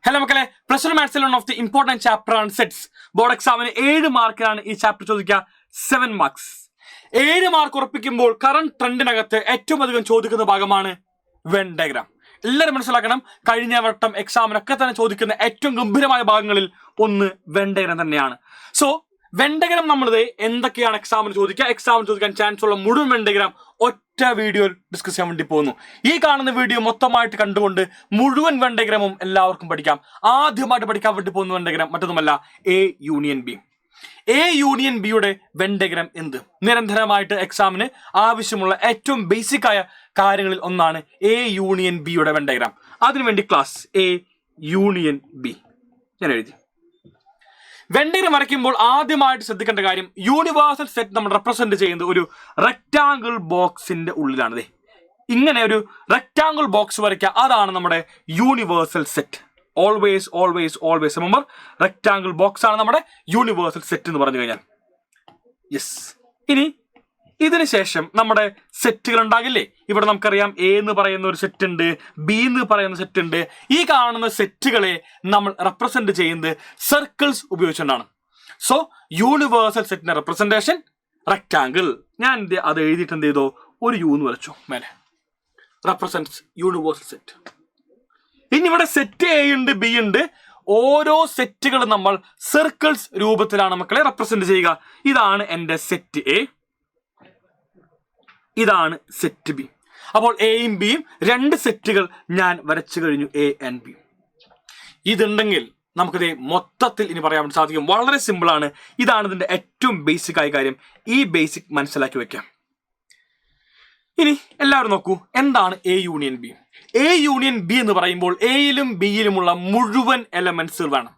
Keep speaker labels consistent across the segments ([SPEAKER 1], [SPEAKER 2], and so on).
[SPEAKER 1] Hello മക്കളെ, plus 1 മാത്സിൽ one of the important chapter ആണ് സെറ്റ്സ്. ബോർഡ് എക്സാമിന് 7 മാർക്കിനാണ് ഈ ചാപ്റ്റർ ചോദിക്കുക. 7 മാർക്സ്. 7 മാർക്ക് ഉറപ്പിക്കുമ്പോൾ കറന്റ് ട്രെൻഡിനകത്ത് ഏറ്റവും അധികം ചോദിക്കുന്ന ഭാഗമാണ് വെൻ ഡയഗ്രാം. എല്ലാവരും മനസ്സിലാക്കണം, കഴിഞ്ഞ വട്ടം എക്സാമിനൊക്കെ തന്നെ ചോദിക്കുന്ന ഏറ്റവും ഗംഭീരമായ ഭാഗങ്ങളിൽ ഒന്ന് വെൻ ഡയഗ്രാം തന്നെയാണ്. സോ വെൻ ഡയഗ്രാം നമ്മളത് എന്തൊക്കെയാണ് എക്സാമിന് ചോദിക്കാൻ ചാൻസ് ഉള്ള മുഴുവൻ വെൻ ഡയഗ്രാം ഒറ്റ വീഡിയോയിൽ ഡിസ്കസ് ചെയ്യാൻ വേണ്ടി പോകുന്നു. ഈ കാണുന്ന വീഡിയോ മൊത്തമായിട്ട് കണ്ടുകൊണ്ട് മുഴുവൻ വെൻ ഡയഗ്രാമും എല്ലാവർക്കും പഠിക്കാം. ആദ്യമായിട്ട് പഠിക്കാൻ വേണ്ടി പോകുന്ന വെൻ ഡയഗ്രാം മറ്റൊന്നുമല്ല, A union B. A union ബിയുടെ വെൻ ഡയഗ്രാം എന്ത്? നിരന്തരമായിട്ട് എക്സാമിന് ആവശ്യമുള്ള ഏറ്റവും ബേസിക് ആയ കാര്യങ്ങളിൽ ഒന്നാണ് എ യൂണിയൻ ബിയുടെ വെൻ ഡയഗ്രാം. അതിനുവേണ്ടി ക്ലാസ് എ യൂണിയൻ ബി ഞാൻ എഴുതി. വെൻ ഡയഗ്രാം വരയ്ക്കുമ്പോൾ ആദ്യമായിട്ട് ശ്രദ്ധിക്കേണ്ട കാര്യം, യൂണിവേഴ്സൽ സെറ്റ് നമ്മൾ റെപ്രസെന്റ് ചെയ്യുന്നത് ഒരു റെക്ടാങ്കിൾ ബോക്സിന്റെ ഉള്ളിലാണ്. ഇങ്ങനെ ഒരു റെക്ടാങ്കിൾ ബോക്സ് വരയ്ക്കുക, അതാണ് നമ്മുടെ universal set. Always always always remember, rectangle box ആണ് നമ്മുടെ യൂണിവേഴ്സൽ സെറ്റ് എന്ന് പറഞ്ഞു കഴിഞ്ഞാൽ. യെസ്. ഇനി ഇതിന് ശേഷം നമ്മുടെ സെറ്റുകൾ ഉണ്ടാകില്ലേ? ഇവിടെ നമുക്കറിയാം എ എന്ന് പറയുന്ന ഒരു സെറ്റ് ഉണ്ട്, ബി എന്ന് പറയുന്ന സെറ്റ് ഉണ്ട്. ഈ കാണുന്ന സെറ്റുകളെ നമ്മൾ റെപ്രസെന്റ് ചെയ്യുന്നത് സർക്കിൾസ് ഉപയോഗിച്ചുകൊണ്ടാണ്. സോ യൂണിവേഴ്സൽ സെറ്റിന്റെ റെപ്രസെന്റേഷൻ റെക്ടാങ്കിൾ. ഞാൻ അത് എഴുതിയിട്ട് എന്ത് ചെയ്തോ, ഒരു യു എന്ന് വരച്ചു മേലെ. Represents universal set. ഇനി ഇവിടെ സെറ്റ് എ ഉണ്ട്, ബി ഉണ്ട്. ഓരോ സെറ്റുകൾ നമ്മൾ സർക്കിൾസ് രൂപത്തിലാണ് മക്കളെ റെപ്രസെന്റ് ചെയ്യുക. ഇതാണ് എന്റെ സെറ്റ് എ, ഇതാണ് സെറ്റ് ബി. അപ്പോൾ എയും ബിയും രണ്ട് സെറ്റുകൾ ഞാൻ വരച്ചു കഴിഞ്ഞു, എ ആൻഡ് ബി. ഇതുണ്ടെങ്കിൽ നമുക്കിത് മൊത്തത്തിൽ ഇനി പറയാൻ സാധിക്കും. വളരെ സിമ്പിൾ ആണ്. ഇതാണ് ഇതിന്റെ ഏറ്റവും ബേസിക് ആയ കാര്യം. ഈ ബേസിക് മനസ്സിലാക്കി വെക്കാം. ഇനി എല്ലാവരും നോക്കൂ, എന്താണ് A union B? A union B എന്ന് പറയുമ്പോൾ എയിലും ബിയിലുമുള്ള മുഴുവൻ എലമെന്റ്സ് വേണം.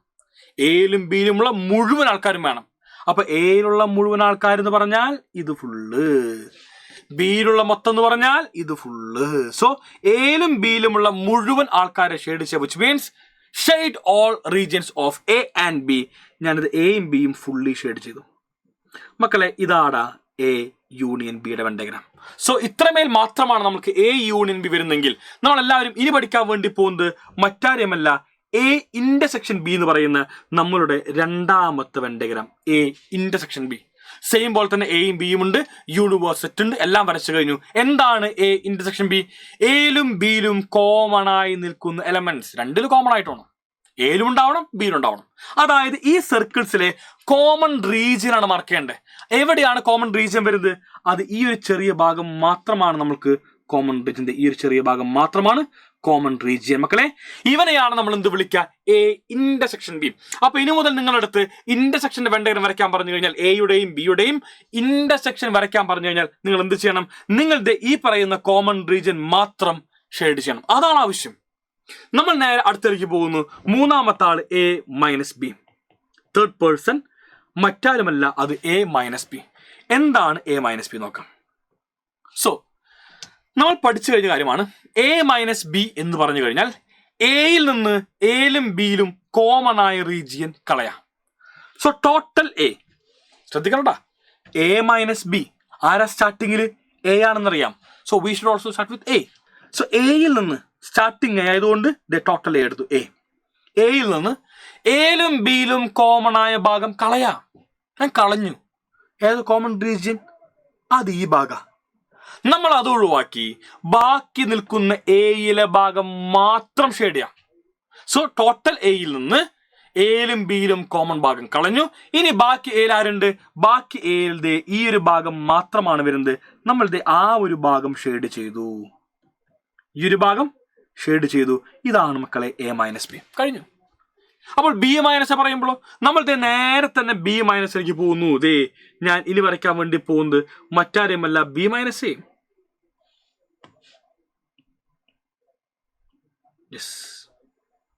[SPEAKER 1] എയിലും ബിയിലുമുള്ള മുഴുവൻ ആൾക്കാരും വേണം. അപ്പൊ എയിലുള്ള മുഴുവൻ ആൾക്കാർ എന്ന് പറഞ്ഞാൽ ഇത് ഫുള്ള്, ബിയിലുള്ള മൊത്തം എന്ന് പറഞ്ഞാൽ ഇത് ഫുള്ള്. സോ എയിലും ബിയിലുമുള്ള മുഴുവൻ ആൾക്കാരെ ഷെയ്ഡ് ചെയ്യുക, which means shade all regions of A and B. ഞാനിത് എയും ബിയും ഫുള്ളി ഷെയ്ഡ് ചെയ്തു. മക്കളെ, ഇതാടാ എ യൂണിയൻ ബിയുടെ വെൻ ഡയഗ്രാം. സോ ഇത്രമേൽ മാത്രമാണ് നമുക്ക് എ യൂണിയൻ ബി വരുന്നെങ്കിൽ നമ്മൾ എല്ലാവരും ഇനി പഠിക്കാൻ വേണ്ടി പോകുന്നത് മറ്റാരുമല്ല, എ ഇന്റർസെക്ഷൻ ബി എന്ന് പറയുന്ന നമ്മളുടെ രണ്ടാമത്തെ when diagram. A intersection B. Same പോലെ തന്നെ എയും ബിയും ഉണ്ട്, യൂണിവേഴ്സ് സെറ്റ് ഉണ്ട്, എല്ലാം വരച്ചു കഴിഞ്ഞു. എന്താണ് എ ഇന്റർസെക്ഷൻ ബി? എയിലും ബിയിലും കോമൺ ആയി നിൽക്കുന്ന എലമെന്റ്സ് രണ്ടിലും കോമൺ ആയിട്ടാണ്. എയിലും ഉണ്ടാവണം, ബിയിലും ഉണ്ടാവണം. അതായത് ഈ സർക്കിൾസിലെ കോമൺ റീജിയൻ ആണ് മാർക്ക് ചെയ്യേണ്ടത്. എവിടെയാണ് കോമൺ റീജിയൻ വരുന്നത്? അത് ഈ ഒരു ചെറിയ ഭാഗം മാത്രമാണ് നമുക്ക് കോമൺ റീജിയൻ. ഈ ഒരു ചെറിയ ഭാഗം മാത്രമാണ് കോമൺ റീജിയൻ. മക്കളെ, ഇവനെയാണ് നമ്മൾ എന്ത് വിളിക്കുക? A intersection B. അപ്പൊ ഇനി മുതൽ നിങ്ങളടുത്ത് ഇന്റർസെക്ഷന്റെ വെൻ ഡയഗ്രാം വരയ്ക്കാൻ പറഞ്ഞു കഴിഞ്ഞാൽ, എയുടെയും ബിയുടെയും ഇന്റർസെക്ഷൻ വരയ്ക്കാൻ പറഞ്ഞു കഴിഞ്ഞാൽ നിങ്ങൾ എന്ത് ചെയ്യണം? നിങ്ങളുടെ ഈ പറയുന്ന കോമൺ റീജിയൻ മാത്രം ഷെയ്ഡ് ചെയ്യണം. അതാണ് ആവശ്യം. നമ്മൾ നേരെ അടുത്തേക്ക് പോകുന്നു. മൂന്നാമത്തെ ആൾ A minus B. Third person മറ്റാരുമല്ല, അത് എ മൈനസ് ബി. എന്താണ് എ മൈനസ് ബി നോക്കാം. സോ നമ്മൾ പഠിച്ചു കഴിഞ്ഞ കാര്യമാണ് എ മൈനസ് ബി എന്ന് പറഞ്ഞു കഴിഞ്ഞാൽ, എയിൽ നിന്ന് എയിലും ബിയിലും കോമൺ ആയ റീജിയൻ കളയാം. സോ ടോട്ടൽ എ ശ്രദ്ധിക്കണോട്ടാ, എ മൈനസ് ബി ആരാ സ്റ്റാർട്ടിങ്ങിൽ? എ ആണെന്നറിയാം. So we should also start with A. So എയിൽ നിന്ന് സ്റ്റാർട്ടിങ് ആയതുകൊണ്ട് ടോട്ടൽ എ എടുത്തു. എയിൽ നിന്ന് എയിലും ബിയിലും കോമൺ ആയ ഭാഗം കളയാം. ഞാൻ കളഞ്ഞു. ഏത് കോമൺ റീജിയൻ? അത് ഈ ഭാഗം. നമ്മൾ അത് ഒഴിവാക്കി ബാക്കി നിൽക്കുന്ന എയിലെ ഭാഗം മാത്രം ഷെയ്ഡ് ചെയ്യാം. സോ ടോട്ടൽ എയിൽ നിന്ന് എയിലും ബിയിലും കോമൺ ഭാഗം കളഞ്ഞു. ഇനി ബാക്കി എയിൽ ആരുണ്ട്? ബാക്കി എയിലെ ഈ ഒരു ഭാഗം മാത്രമാണ് വരുന്നത്. നമ്മളുടെ ആ ഒരു ഭാഗം ഷെയ്ഡ് ചെയ്തു. ഈ ഒരു ഭാഗം ഷെയ്ഡ് ചെയ്തു. ഇതാണ് മക്കളെ എ മൈനസ് ബി. കഴിഞ്ഞു. അപ്പോൾ ബി മൈനസ് പറയുമ്പോഴോ നമ്മൾ നേരെ തന്നെ ബി മൈനസിലേക്ക് പോകുന്നു. ഞാൻ ഇനി വരയ്ക്കാൻ വേണ്ടി പോകുന്നത് മറ്റാരെയുമല്ല, ബി മൈനസ് എ. യെസ്.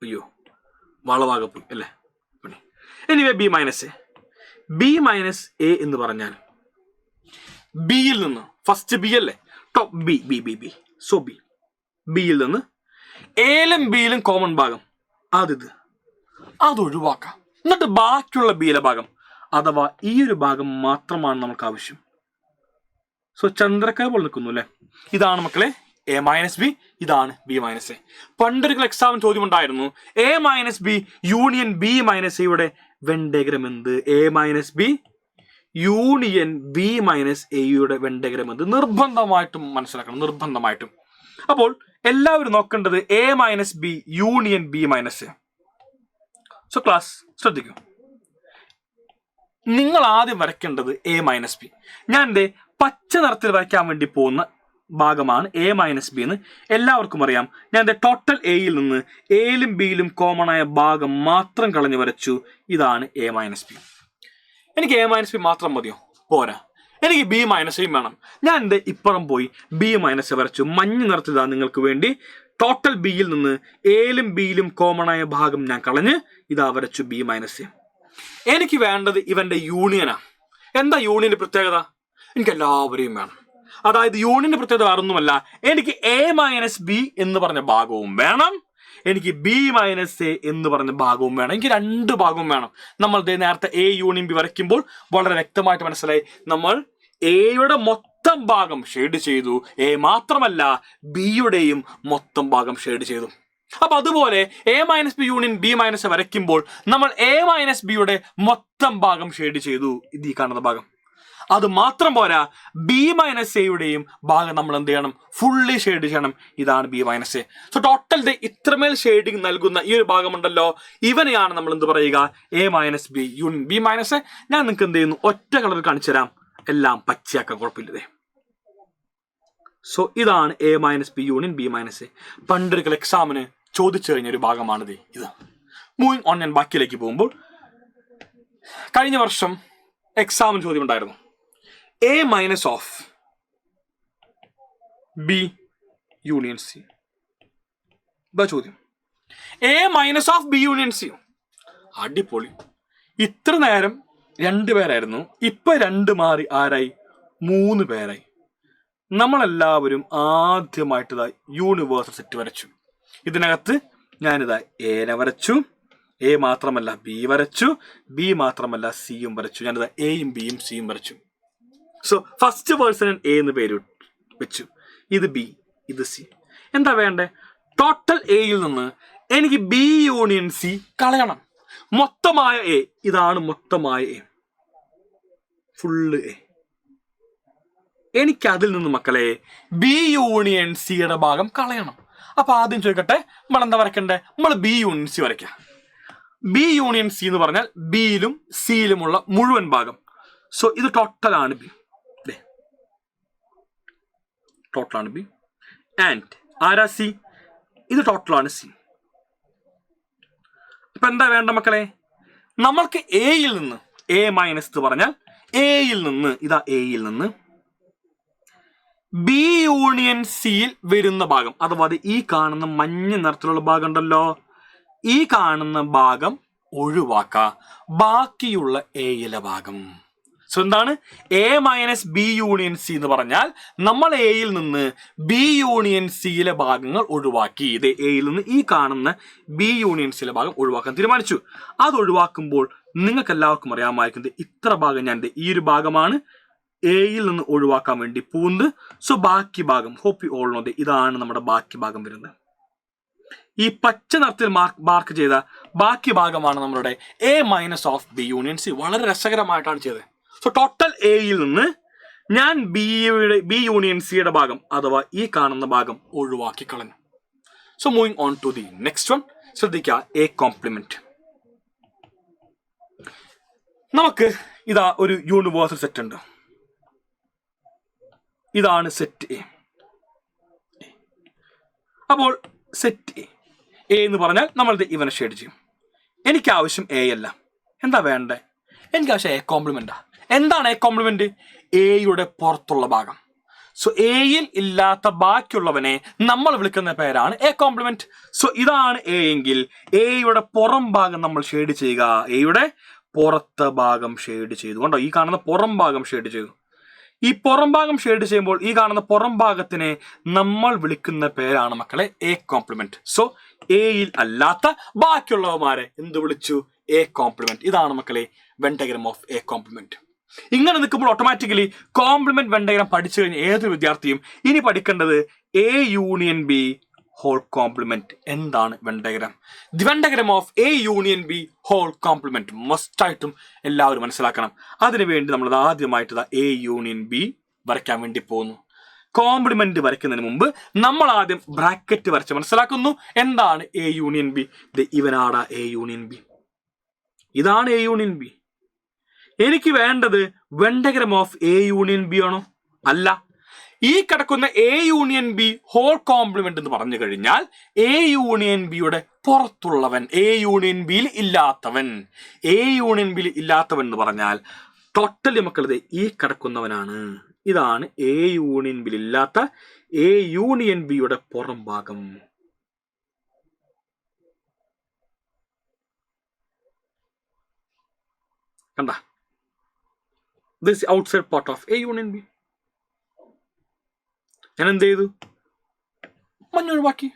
[SPEAKER 1] അയ്യോ, വളവാകപ്പോയി അല്ലേ. Anyway B minus A. B minus A എന്ന് പറഞ്ഞാൽ ബിയിൽ നിന്ന് ഫസ്റ്റ് ബി അല്ലേ, top B B B B. So B, ബിയിൽ നിന്ന് എയിലും ബിയിലും കോമൺ ഭാഗം അത് ഒഴിവാക്കാം. എന്നിട്ട് ബാക്കിയുള്ള ബിയിലെ ഭാഗം അഥവാ ഈ ഒരു ഭാഗം മാത്രമാണ് നമുക്ക് ആവശ്യം. സോ ചന്ദ്രക്കല പോലെ നിൽക്കുന്നു അല്ലെ. ഇതാണ് മക്കളെ A-B, ഇതാണ് B-A. പണ്ടൊരിക്കൽ എക്സാമിന് ചോദ്യം ഉണ്ടായിരുന്നു, A-B യൂണിയൻ B-Aയുടെ വെൻ ഡയഗ്രം എന്ത്? A-B യൂണിയൻ B-Aയുടെ വെൻ ഡയഗ്രം എന്ത്? നിർബന്ധമായിട്ടും മനസ്സിലാക്കണം, നിർബന്ധമായിട്ടും. അപ്പോൾ എല്ലാവരും നോക്കേണ്ടത് A-B union B-A. So class ശ്രദ്ധിക്കൂ, നിങ്ങൾ ആദ്യം വരയ്ക്കേണ്ടത് A-B. ഞാൻ എൻ്റെ പച്ച നിറത്തിൽ വരയ്ക്കാൻ വേണ്ടി പോകുന്ന ഭാഗമാണ് A-B എന്ന് എല്ലാവർക്കും അറിയാം. ഞാൻ എൻ്റെ ടോട്ടൽ എയിൽ നിന്ന് എയിലും ബിയിലും കോമൺ ആയ ഭാഗം മാത്രം കളഞ്ഞു വരച്ചു. ഇതാണ് A-B. എനിക്ക് A-B മാത്രം മതിയോ? പോരാ, എനിക്ക് B-യും വേണം. ഞാൻ എൻ്റെ ഇപ്പുറം പോയി B- വരച്ചു. മഞ്ഞ നിറത്തിൽ ഇതാ നിങ്ങൾക്ക് വേണ്ടി ടോട്ടൽ ബിയിൽ നിന്ന് എയിലും ബിയിലും കോമൺ ആയ ഭാഗം ഞാൻ കളഞ്ഞ് ഇതാ വരച്ചു B-. എനിക്ക് വേണ്ടത് ഇവന്റെ യൂണിയനാ. എന്താ യൂണിയന്റെ പ്രത്യേകത? എനിക്ക് എല്ലാവരെയും വേണം. അതായത് യൂണിയന്റെ പ്രത്യേകത വേറൊന്നുമല്ല, എനിക്ക് A-B എന്ന് പറഞ്ഞ ഭാഗവും വേണം, എനിക്ക് B-A എന്ന് പറഞ്ഞ ഭാഗവും വേണം. എനിക്ക് രണ്ട് ഭാഗവും വേണം. നമ്മൾ നേരത്തെ A യൂണിയൻ B വരയ്ക്കുമ്പോൾ വളരെ വ്യക്തമായിട്ട് മനസ്സിലായി, നമ്മൾ എയുടെ മൊത്തം ഭാഗം ഷെയ്ഡ് ചെയ്തു, A മാത്രമല്ല ബിയുടെയും മൊത്തം ഭാഗം ഷെയ്ഡ് ചെയ്തു. അപ്പൊ അതുപോലെ A-B യൂണിയൻ B- വരയ്ക്കുമ്പോൾ നമ്മൾ A-Bയുടെ മൊത്തം ഭാഗം ഷെയ്ഡ് ചെയ്തു, ഇത് ഈ കാണുന്ന ഭാഗം. അത് മാത്രം പോരാ, B-Aയുടെയും ഭാഗം നമ്മൾ എന്ത് ചെയ്യണം? ഫുള്ളി ഷെയ്ഡ് ചെയ്യണം. ഇതാണ് B-A. സോ ടോട്ടൽ ഇത്രമേൽ ഷെയ്ഡിങ് നൽകുന്ന ഈ ഒരു ഭാഗമുണ്ടല്ലോ, ഇവനെയാണ് നമ്മൾ എന്ത് പറയുക? A-B union B-A. ഞാൻ നിങ്ങൾക്ക് എന്ത് ചെയ്യുന്നു, ഒറ്റ കളർ കാണിച്ചു തരാം, എല്ലാം പച്ചയാക്കാൻ കുഴപ്പമില്ലതേ. സോ ഇതാണ് A-B യൂണിയൻ B-A. പണ്ടൊരിക്കൽ എക്സാമിന് ചോദിച്ചു കഴിഞ്ഞ ഒരു ഭാഗമാണിത്. ഇത് മൂവിങ് ഓൺ. ഞാൻ ബാക്കിയിലേക്ക് പോകുമ്പോൾ, കഴിഞ്ഞ വർഷം എക്സാമിന് ചോദ്യം ഉണ്ടായിരുന്നു, A- of B union C. ചോദ്യം A- of B union C. അടിപൊളി. ഇത്ര നേരം 2 പേരായിരുന്നു, ഇപ്പൊ 2 മാറി ആരായി? 3 പേരായി. നമ്മളെല്ലാവരും ആദ്യമായിട്ടിതാ യൂണിവേഴ്സൽ സെറ്റ് വരച്ചു. ഇതിനകത്ത് ഞാനിതാ എനെ വരച്ചു, A മാത്രമല്ല B വരച്ചു, B മാത്രമല്ല സിയും വരച്ചു. ഞാനിതാ എയും ബിയും സിയും വരച്ചു. സോ ഫസ്റ്റ് പേഴ്സൺ A എന്ന് പേര് വെച്ചു. ഇത് B, ഇത് C. എന്താ വേണ്ടേ? ടോട്ടൽ എയിൽ നിന്ന് എനിക്ക് B യൂണിയൻ C കളയണം. മൊത്തമായ A, ഇതാണ് മൊത്തമായ A, ഫുള്ള് A. എനിക്ക് അതിൽ നിന്ന് മക്കളെ B യൂണിയൻ സിയുടെ ഭാഗം കളയണം. അപ്പൊ ആദ്യം ചോദിക്കട്ടെ, നമ്മൾ എന്താ വരയ്ക്കണ്ടേ? നമ്മൾ B യൂണിയൻ C വരയ്ക്കാം. B യൂണിയൻ C എന്ന് പറഞ്ഞാൽ ബിയിലും സിയിലുമുള്ള മുഴുവൻ ഭാഗം. സോ ഇത് ടോട്ടലാണ് B, ടോട്ടലാണ് B. ആൻഡ് ആരാ C? ഇത് ടോട്ടലാണ് C. അപ്പൊ എന്താ വേണ്ട മക്കളെ? നമ്മൾക്ക് എയിൽ നിന്ന് A- എന്ന് പറഞ്ഞാൽ എയിൽ നിന്ന് ഇതാ എയിൽ നിന്ന് B യൂണിയൻ സിയിൽ വരുന്ന ഭാഗം, അഥവാ ഈ കാണുന്ന മഞ്ഞ നിറത്തിലുള്ള ഭാഗം ഉണ്ടല്ലോ, ഈ കാണുന്ന ഭാഗം ഒഴിവാക്കുക, ബാക്കിയുള്ള എയിലെ ഭാഗം. സോ എന്താണ് A- B യൂണിയൻ C എന്ന് പറഞ്ഞാൽ നമ്മൾ എയിൽ നിന്ന് B യൂണിയൻ സിയിലെ ഭാഗങ്ങൾ ഒഴിവാക്കി. ഇത് എയിൽ നിന്ന് ഈ കാണുന്ന B യൂണിയൻ സിയിലെ ഭാഗം ഒഴിവാക്കാൻ തീരുമാനിച്ചു. അത് ഒഴിവാക്കുമ്പോൾ നിങ്ങൾക്ക് എല്ലാവർക്കും അറിയാമായിരിക്കുന്നത് ഇത്ര ഭാഗം ഞാൻ ഈ ഒരു ഭാഗമാണ് എയിൽ നിന്ന് ഒഴിവാക്കാൻ വേണ്ടി പോകുന്നത്. സോ ബാക്കി ഭാഗം, ഹോപ്പ് യു ഓൾ നോ, ഇതാണ് നമ്മുടെ ബാക്കി ഭാഗം വരുന്നത്. ഈ പച്ച നിറത്തിൽ മാർക്ക് ചെയ്ത ബാക്കി ഭാഗമാണ് നമ്മുടെ A- of B union C. വളരെ രസകരമായിട്ടാണ് ചെയ്തത്. സോ ടോട്ടൽ എയിൽ നിന്ന് ഞാൻ B യൂണിയൻ സിയുടെ ഭാഗം അഥവാ ഈ കാണുന്ന ഭാഗം ഒഴിവാക്കി കളഞ്ഞു. So moving on to the next one. ശ്രദ്ധിക്കുക, A കോംപ്ലിമെന്റ്. നമുക്ക് ഇതാ ഒരു യൂണിവേഴ്സൽ സെറ്റ് ഉണ്ട്. ഇതാണ് സെറ്റ് A. അപ്പോൾ സെറ്റ് A എന്ന് പറഞ്ഞാൽ നമ്മളിത് ഇവനെ ഷെയ്ഡ് ചെയ്യും. എനിക്ക് ആവശ്യം A അല്ല. എന്താ വേണ്ടേ? എനിക്ക് ആവശ്യം A കോംപ്ലിമെന്റാ. എന്താണ് A കോംപ്ലിമെന്റ്? എയുടെ പുറത്തുള്ള ഭാഗം. സോ എയിൽ ഇല്ലാത്ത ബാക്കിയുള്ളവനെ നമ്മൾ വിളിക്കുന്ന പേരാണ് A കോംപ്ലിമെന്റ്. സോ ഇതാണ് A എങ്കിൽ എയുടെ പുറം ഭാഗം നമ്മൾ ഷെയ്ഡ് ചെയ്യുക. എയുടെ പുറത്തെ ഭാഗം ഷെയ്ഡ് ചെയ്തു. കണ്ടോ, ഈ കാണുന്ന പുറം ഭാഗം ഷെയ്ഡ് ചെയ്തു. ഈ പുറം ഭാഗം ഷെയ്ഡ് ചെയ്യുമ്പോൾ ഈ കാണുന്ന പുറം ഭാഗത്തിനെ നമ്മൾ വിളിക്കുന്ന പേരാണ് മക്കളെ A കോംപ്ലിമെന്റ്. സോ എയിൽ അല്ലാത്ത ബാക്കിയുള്ളവന്മാരെ എന്ത് വിളിച്ചു? A complement. ഇതാണ് മക്കളെ Venn diagram of A complement. ഇങ്ങനെ നിൽക്കുമ്പോൾ ഓട്ടോമാറ്റിക്കലി കോംപ്ലിമെന്റ് വെൻ ഡയഗ്രാം പഠിച്ചു കഴിഞ്ഞ ഏതൊരു വിദ്യാർത്ഥിയും ഇനി പഠിക്കേണ്ടത് A union B whole complement. എന്താണ് Venn diagram? The Venn diagram of A union B whole complement മസ്റ്റായിട്ടും എല്ലാവരും മനസ്സിലാക്കണം. അതിനുവേണ്ടി നമ്മൾ ആദ്യമായിട്ട് എ യൂണിയൻ ബി വരയ്ക്കാൻ വേണ്ടി പോകുന്നു. കോംപ്ലിമെന്റ് വരയ്ക്കുന്നതിന് മുമ്പ് നമ്മൾ ആദ്യം ബ്രാക്കറ്റ് വരച്ച് മനസ്സിലാക്കുന്നു എന്താണ് എ യൂണിയൻ ബി. ഇവനാടാ എ യൂണിയൻ ബി. ഇതാണ് എ യൂണിയൻ ബി. എനിക്ക് വേണ്ടത് Venn diagram of A union B ആണോ? അല്ല. ഈ കിടക്കുന്ന A union B whole complement എന്ന് പറഞ്ഞു കഴിഞ്ഞാൽ എ യൂണിയൻ ബിയുടെ പുറത്തുള്ളവൻ, എ യൂണിയൻ ബിയിൽ ഇല്ലാത്തവൻ. എ യൂണിയൻ ബിയിൽ ഇല്ലാത്തവൻ എന്ന് പറഞ്ഞാൽ ടോട്ടലി മക്കളത് ഈ കിടക്കുന്നവനാണ്. ഇതാണ് എ യൂണിയൻ ബിയിൽ ഇല്ലാത്ത എ യൂണിയൻ ബിയുടെ പുറം ഭാഗം. കണ്ട, this outside part of A union B. ഞാൻ എന്ത് ചെയ്തു? മഞ്ഞ ഒഴിവാക്കി.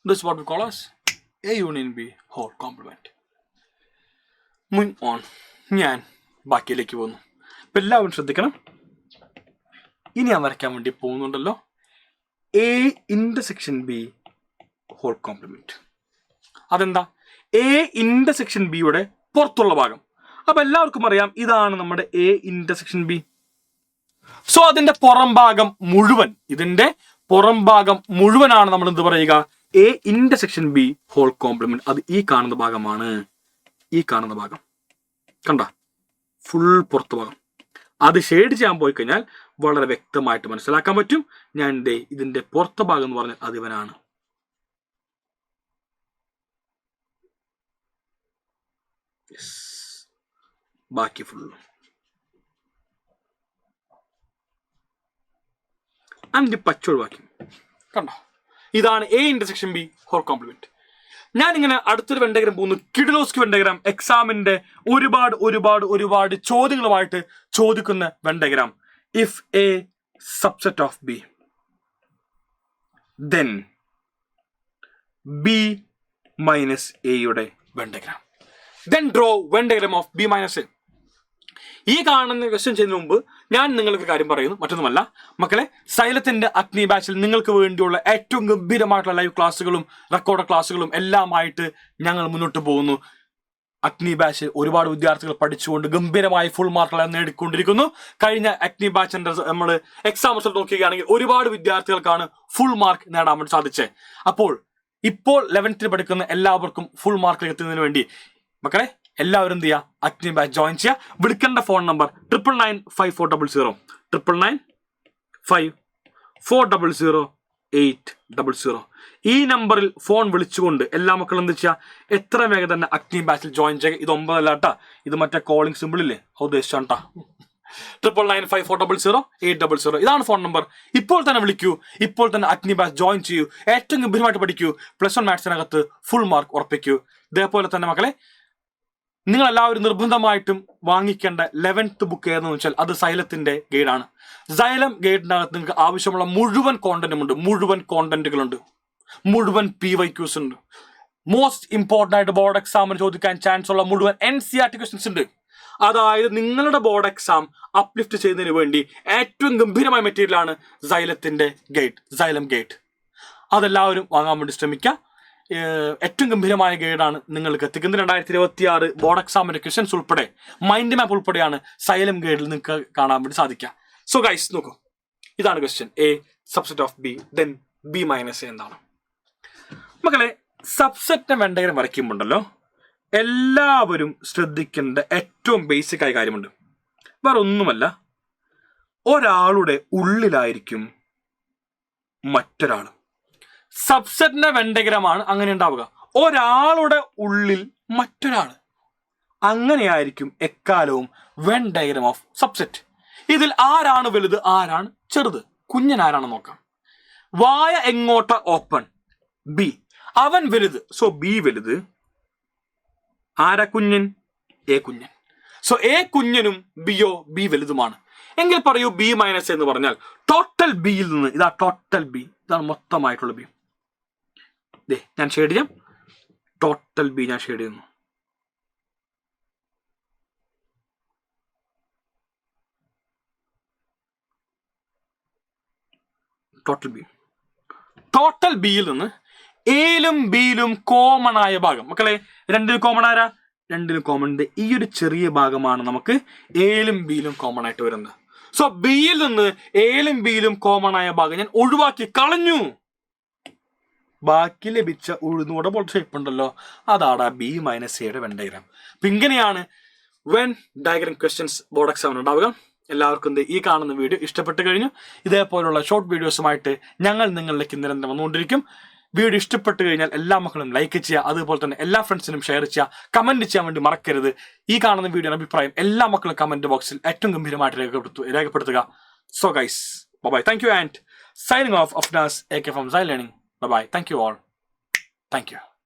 [SPEAKER 1] This what we call as A union B whole complement. Move on. ഞാൻ ബാക്കിയിലേക്ക് പോകുന്നു. ഇപ്പം എല്ലാവരും ശ്രദ്ധിക്കണം. ഇനി ഞാൻ വരയ്ക്കാൻ വേണ്ടി പോകുന്നുണ്ടല്ലോ A intersection B whole complement. അതെന്താ? എ ഇന്റർസെക്ഷൻ ബിയുടെ പുറത്തുള്ള ഭാഗം. അപ്പൊ എല്ലാവർക്കും അറിയാം ഇതാണ് നമ്മുടെ എ ഇന്റർസെക്ഷൻ ബി. സോ അതിന്റെ പുറം ഭാഗം മുഴുവൻ, ഇതിന്റെ പുറം ഭാഗം മുഴുവനാണ് നമ്മൾ എന്ത് പറയുക? A intersection B whole complement. അത് ഈ കാണുന്ന ഭാഗമാണ്. ഈ കാണുന്ന ഭാഗം കണ്ട, ഫുൾ പുറത്ത് ഭാഗം. അത് ഷെയ്ഡ് ചെയ്യാൻ പോയി കഴിഞ്ഞാൽ വളരെ വ്യക്തമായിട്ട് മനസ്സിലാക്കാൻ പറ്റും. ഞാൻ ഇതിന്റെ പുറത്തെ ഭാഗം എന്ന് പറഞ്ഞാൽ അത് ഇവനാണ്. ബാക്കി ഫുൾ അഞ്ച് പച്ച ഒഴിവാക്കി. കണ്ടോ, ഇതാണ് A intersection B whole complement. ഞാൻ ഇങ്ങനെ അടുത്തൊരു വെൻ ഡയഗ്രാം പോകുന്നു. കിഡിലോസ്കി വെൻ ഡയഗ്രാം. എക്സാമിന്റെ ഒരുപാട് ഒരുപാട് ഒരുപാട് ചോദ്യങ്ങളുമായിട്ട് ചോദിക്കുന്ന Venn diagram. If A subset of B then B minus എയുടെ Venn diagram. then draw Venn diagram of B minus A. ഈ കാണുന്ന ക്വസ്റ്റ്യൻ ചെയ്യുന്നതിന് മുമ്പ് ഞാൻ നിങ്ങൾക്ക് കാര്യം പറയുന്നു, മറ്റൊന്നുമല്ല മക്കളെ. സൈലത്തിന്റെ അഗ്നി ബാച്ചിൽ നിങ്ങൾക്ക് വേണ്ടിയുള്ള ഏറ്റവും ഗംഭീരമായിട്ടുള്ള ലൈവ് ക്ലാസ്സുകളും റെക്കോർഡ് ക്ലാസ്സുകളും എല്ലാമായിട്ട് ഞങ്ങൾ മുന്നോട്ട് പോകുന്നു. അഗ്നി ബാച്ച് ഒരുപാട് വിദ്യാർത്ഥികൾ പഠിച്ചുകൊണ്ട് ഗംഭീരമായി ഫുൾ മാർക്കുകൾ നേടിക്കൊണ്ടിരിക്കുന്നു. കഴിഞ്ഞ അഗ്നി ബാച്ചിന്റെ നമ്മൾ എക്സാം റിസൾട്ട് നോക്കുകയാണെങ്കിൽ ഒരുപാട് വിദ്യാർത്ഥികൾക്കാണ് ഫുൾ മാർക്ക് നേടാൻ വേണ്ടി സാധിച്ചത്. അപ്പോൾ ഇപ്പോൾ 11th പഠിക്കുന്ന എല്ലാവർക്കും ഫുൾ മാർക്ക് എത്തുന്നതിന് വേണ്ടി മക്കളെ എല്ലാവരും എന്ത് ചെയ്യുക? അഗ്നി ബാച്ച് ജോയിൻ ചെയ്യുക. വിളിക്കേണ്ട ഫോൺ നമ്പർ 999540 9954008000. ഈ നമ്പറിൽ ഫോൺ വിളിച്ചുകൊണ്ട് എല്ലാ മക്കളും എന്ത് ചെയ്യുക? എത്ര വേഗം തന്നെ അഗ്നി ബാച്ചിൽ ജോയിൻ ചെയ്യുക. ഇത് 9 അല്ല കേട്ടാ, ഇത് മറ്റേ കോളിംഗ് സിമ്പിൾ ഇല്ലേ, ഉദ്ദേശിച്ചാണ് കേട്ടാ. 9995408000 ഇതാണ് ഫോൺ നമ്പർ. ഇപ്പോൾ തന്നെ വിളിക്കൂ, ഇപ്പോൾ തന്നെ അഗ്നി ബാച്ച് ജോയിൻ ചെയ്യൂ, ഏറ്റവും ഗംഭീരമായിട്ട് പഠിക്കൂ, +1 മാത്സിനകത്ത് ഫുൾ മാർക്ക് ഉറപ്പിക്കൂ. ഇതേപോലെ തന്നെ മക്കളെ നിങ്ങൾ എല്ലാവരും നിർബന്ധമായിട്ടും വാങ്ങിക്കേണ്ട 11th ബുക്ക് ഏതെന്ന് വെച്ചാൽ അത് സൈലത്തിന്റെ ഗൈഡാണ്. സൈലം ഗൈഡിനകത്ത് നിങ്ങൾക്ക് ആവശ്യമുള്ള മുഴുവൻ കോണ്ടന്റുമുണ്ട്, മുഴുവൻ കോണ്ടന്റുകളുണ്ട്, മുഴുവൻ PYQs ഉണ്ട്. മോസ്റ്റ് ഇമ്പോർട്ടന്റ് ആയിട്ട് ബോർഡ് എക്സാമിന് ചോദിക്കാൻ ചാൻസ് ഉള്ള മുഴുവൻ NCERT ക്വസ്റ്റ്യൻസ് ഉണ്ട്. അതായത് നിങ്ങളുടെ ബോർഡ് എക്സാം അപ്ലിഫ്റ്റ് ചെയ്യുന്നതിന് വേണ്ടി ഏറ്റവും ഗംഭീരമായ മെറ്റീരിയലാണ് സൈലത്തിന്റെ ഗൈഡ്, സൈലം ഗൈഡ്. അതെല്ലാവരും വാങ്ങാൻ വേണ്ടി ശ്രമിക്കുക. ഏറ്റവും ഗംഭീരമായ ഗൈഡാണ് നിങ്ങൾക്ക് എത്തിക്കുന്നത്. 2026 ബോർഡ് എക്സാമിന്റെ ക്വസ്റ്റ്യൻസ് ഉൾപ്പെടെ മൈൻഡ് മാപ്പ് ഉൾപ്പെടെയാണ് സൈലം ഗൈഡിൽ നിങ്ങൾക്ക് കാണാൻ വേണ്ടി സാധിക്കുക. സോ ഗൈസ് നോക്കൂ, ഇതാണ് question. A subset of B then B minus A എന്താണ് മക്കളെ? സബ്സെറ്റിനെ വെൻ ഡയഗ്രാം വരയ്ക്കുമ്പോണ്ടല്ലോ എല്ലാവരും ശ്രദ്ധിക്കേണ്ട ഏറ്റവും ബേസിക് ആയ കാര്യമുണ്ട്. വേറെ ഒന്നുമല്ല, ഒരാളുടെ ഉള്ളിലായിരിക്കും മറ്റൊരാൾ. സബ്സെറ്റിന്റെ വെൻ ഡയഗ്രാമാണ് അങ്ങനെ ഉണ്ടാവുക. ഒരാളുടെ ഉള്ളിൽ മറ്റൊരാൾ, അങ്ങനെയായിരിക്കും എക്കാലവും വെൻ ഡയഗ്രാം ഓഫ് സബ്സെറ്റ്. ഇതിൽ ആരാണ് വലുത്, ആരാണ് ചെറുത്, കുഞ്ഞൻ ആരാണെന്ന് നോക്കാം. വായ എങ്ങോട്ട ഓപ്പൺ? ബി. അവൻ വലുത്, സോ ബി വലുത്. ആരാ കുഞ്ഞൻ? എ കുഞ്ഞൻ. സോ എ കുഞ്ഞനും ബിയോ ബി വലുതുമാണ്. എങ്കിൽ പറയൂ ബി മൈനസ് എന്ന് പറഞ്ഞാൽ ടോട്ടൽ ബിയിൽ നിന്ന്, ഇതാ ടോട്ടൽ ബി, ഇതാണ് മൊത്തമായിട്ടുള്ള ബി. ഞാൻ ഷെയ്ഡ് ചെയ്യാം. ടോട്ടൽ ബി ഞാൻ ഷെയ്ഡ് ചെയ്യുന്നു. Total B. ടോട്ടൽ ബിയിൽ നിന്ന് എയിലും ബിയിലും കോമൺ ആയ ഭാഗം, മക്കളെ രണ്ടിലും കോമൺ ആരാ? രണ്ടിലും കോമൺ ഈ ഒരു ചെറിയ ഭാഗമാണ് നമുക്ക് എയിലും ബിയിലും കോമൺ ആയിട്ട് വരുന്നത്. സോ ബിയിൽ നിന്ന് എയിലും ബിയിലും കോമൺ ആയ ഭാഗം ഞാൻ ഒഴിവാക്കി കളഞ്ഞു. ബാക്കി ലഭിച്ച ഉഴുന്നൂടെ പോലത്തെ ഷേപ്പ് ഉണ്ടല്ലോ, അതാടാ ബി മൈനസ് എയുടെ വെൻ ഡയഗ്രാം. അപ്പൊ ഇങ്ങനെയാണ് വെൻ ഡയഗ്രാം ക്വസ്റ്റ്യൻസ് ബോർഡ് എക്സാമിന് ഉണ്ടാവുക. എല്ലാവർക്കും ഈ കാണുന്ന വീഡിയോ ഇഷ്ടപ്പെട്ട് കഴിഞ്ഞു. ഇതേപോലുള്ള ഷോർട്ട് വീഡിയോസുമായിട്ട് ഞങ്ങൾ നിങ്ങളിലേക്ക് നിരന്തരം വന്നുകൊണ്ടിരിക്കും. വീഡിയോ ഇഷ്ടപ്പെട്ട് കഴിഞ്ഞാൽ എല്ലാ മക്കളും ലൈക്ക് ചെയ്യുക, അതുപോലെ തന്നെ എല്ലാ ഫ്രണ്ട്സിനും ഷെയർ ചെയ്യുക, കമന്റ് ചെയ്യാൻ വേണ്ടി മറക്കരുത്. ഈ കാണുന്ന വീഡിയോയുടെ അഭിപ്രായം എല്ലാ മക്കളും കമന്റ് ബോക്സിൽ ഏറ്റവും ഗംഭീരമായിട്ട് രേഖപ്പെടുത്തുക. So guys, bye, thank you and signing off Afnas AK from Xy Learning. Bye bye. Thank you all. Thank you.